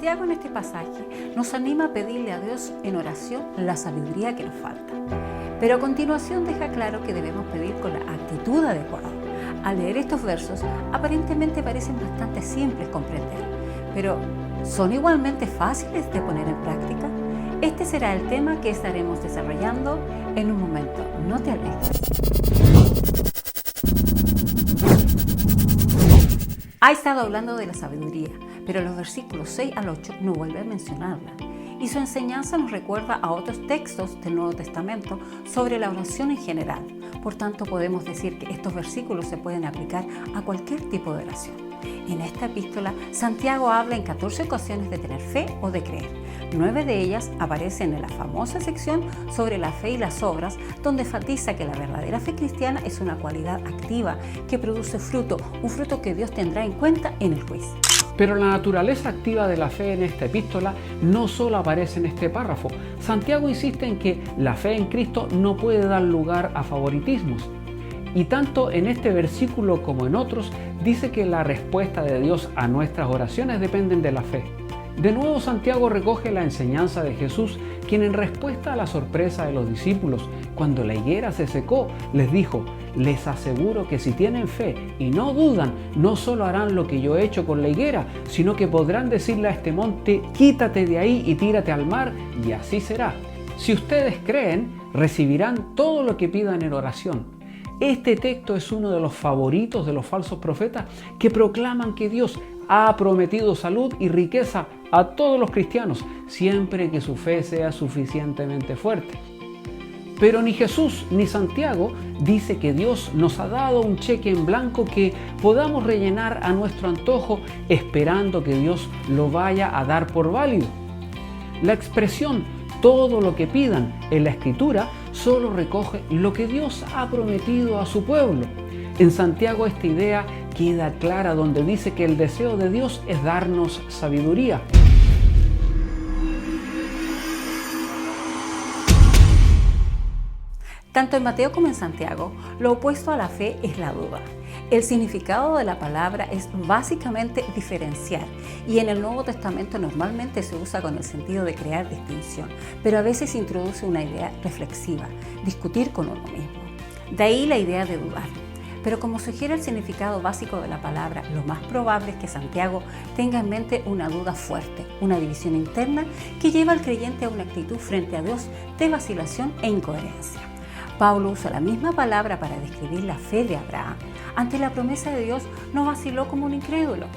Santiago en este pasaje nos anima a pedirle a Dios en oración la sabiduría que nos falta. Pero a continuación deja claro que debemos pedir con la actitud adecuada. Al leer estos versos, aparentemente parecen bastante simples comprender, pero ¿son igualmente fáciles de poner en práctica? Este será el tema que estaremos desarrollando en un momento. No te alejes. Ha estado hablando de la sabiduría, pero los versículos 6 al 8 no vuelve a mencionarla. Y su enseñanza nos recuerda a otros textos del Nuevo Testamento sobre la oración en general. Por tanto, podemos decir que estos versículos se pueden aplicar a cualquier tipo de oración. En esta epístola, Santiago habla en 14 ocasiones de tener fe o de creer. 9 de ellas aparecen en la famosa sección sobre la fe y las obras, donde enfatiza que la verdadera fe cristiana es una cualidad activa que produce fruto, un fruto que Dios tendrá en cuenta en el juicio. Pero la naturaleza activa de la fe en esta epístola no solo aparece en este párrafo. Santiago insiste en que la fe en Cristo no puede dar lugar a favoritismos. Y tanto en este versículo como en otros, dice que la respuesta de Dios a nuestras oraciones dependen de la fe. De nuevo, Santiago recoge la enseñanza de Jesús, quien en respuesta a la sorpresa de los discípulos, cuando la higuera se secó, les dijo: les aseguro que si tienen fe y no dudan, no solo harán lo que yo he hecho con la higuera, sino que podrán decirle a este monte: quítate de ahí y tírate al mar, y así será. Si ustedes creen, recibirán todo lo que pidan en oración. Este texto es uno de los favoritos de los falsos profetas que proclaman que Dios ha prometido salud y riqueza a todos los cristianos, siempre que su fe sea suficientemente fuerte. Pero ni Jesús ni Santiago dice que Dios nos ha dado un cheque en blanco que podamos rellenar a nuestro antojo esperando que Dios lo vaya a dar por válido. La expresión todo lo que pidan en la Escritura solo recoge lo que Dios ha prometido a su pueblo. En Santiago esta idea queda clara, donde dice que el deseo de Dios es darnos sabiduría. Tanto en Mateo como en Santiago, lo opuesto a la fe es la duda. El significado de la palabra es básicamente diferenciar, y en el Nuevo Testamento normalmente se usa con el sentido de crear distinción, pero a veces introduce una idea reflexiva, discutir con uno mismo. De ahí la idea de dudar. Pero como sugiere el significado básico de la palabra, lo más probable es que Santiago tenga en mente una duda fuerte, una división interna que lleva al creyente a una actitud frente a Dios de vacilación e incoherencia. Pablo usa la misma palabra para describir la fe de Abraham. Ante la promesa de Dios no vaciló como un incrédulo.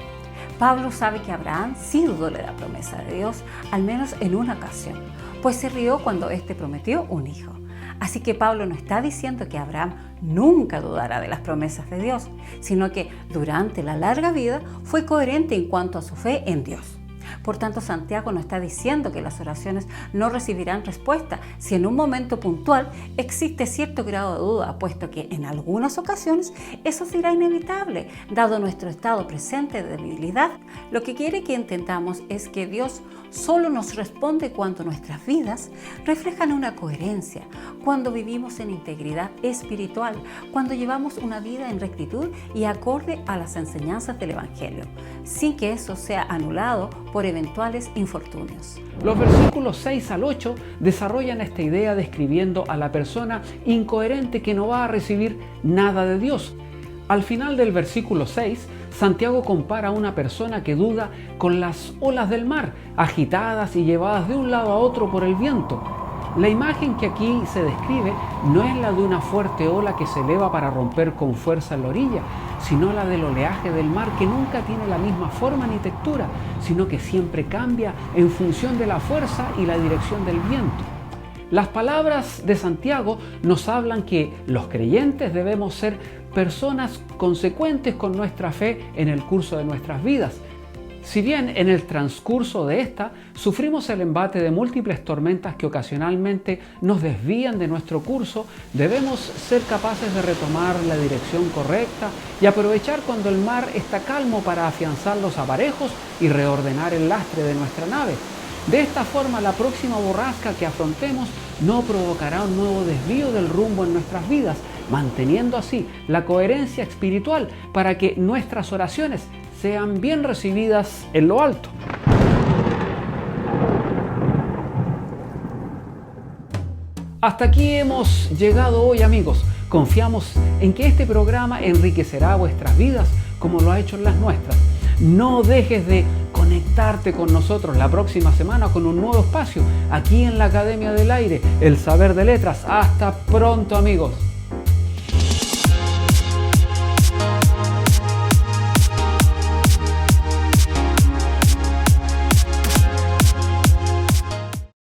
Pablo sabe que Abraham sí dudó de la promesa de Dios, al menos en una ocasión, pues se rió cuando éste prometió un hijo. Así que Pablo no está diciendo que Abraham nunca dudará de las promesas de Dios, sino que durante la larga vida fue coherente en cuanto a su fe en Dios. Por tanto, Santiago no está diciendo que las oraciones no recibirán respuesta si en un momento puntual existe cierto grado de duda, puesto que en algunas ocasiones eso será inevitable, dado nuestro estado presente de debilidad. Lo que quiere que entendamos es que Dios solo nos responde cuando nuestras vidas reflejan una coherencia, cuando vivimos en integridad espiritual, cuando llevamos una vida en rectitud y acorde a las enseñanzas del Evangelio, sin que eso sea anulado por eventuales infortunios. Los versículos 6 al 8 desarrollan esta idea describiendo a la persona incoherente que no va a recibir nada de Dios. Al final del versículo 6, Santiago compara a una persona que duda con las olas del mar, agitadas y llevadas de un lado a otro por el viento. La imagen que aquí se describe no es la de una fuerte ola que se eleva para romper con fuerza en la orilla, sino la del oleaje del mar, que nunca tiene la misma forma ni textura, sino que siempre cambia en función de la fuerza y la dirección del viento. Las palabras de Santiago nos hablan que los creyentes debemos ser personas consecuentes con nuestra fe en el curso de nuestras vidas. Si bien en el transcurso de esta sufrimos el embate de múltiples tormentas que ocasionalmente nos desvían de nuestro curso, debemos ser capaces de retomar la dirección correcta y aprovechar cuando el mar está calmo para afianzar los aparejos y reordenar el lastre de nuestra nave. De esta forma, la próxima borrasca que afrontemos no provocará un nuevo desvío del rumbo en nuestras vidas, manteniendo así la coherencia espiritual para que nuestras oraciones sean bien recibidas en lo alto. Hasta aquí hemos llegado hoy, amigos. Confiamos en que este programa enriquecerá vuestras vidas como lo ha hecho en las nuestras. No dejes de conectarte con nosotros la próxima semana con un nuevo espacio aquí en la Academia del Aire, el Saber de Letras. Hasta pronto, amigos.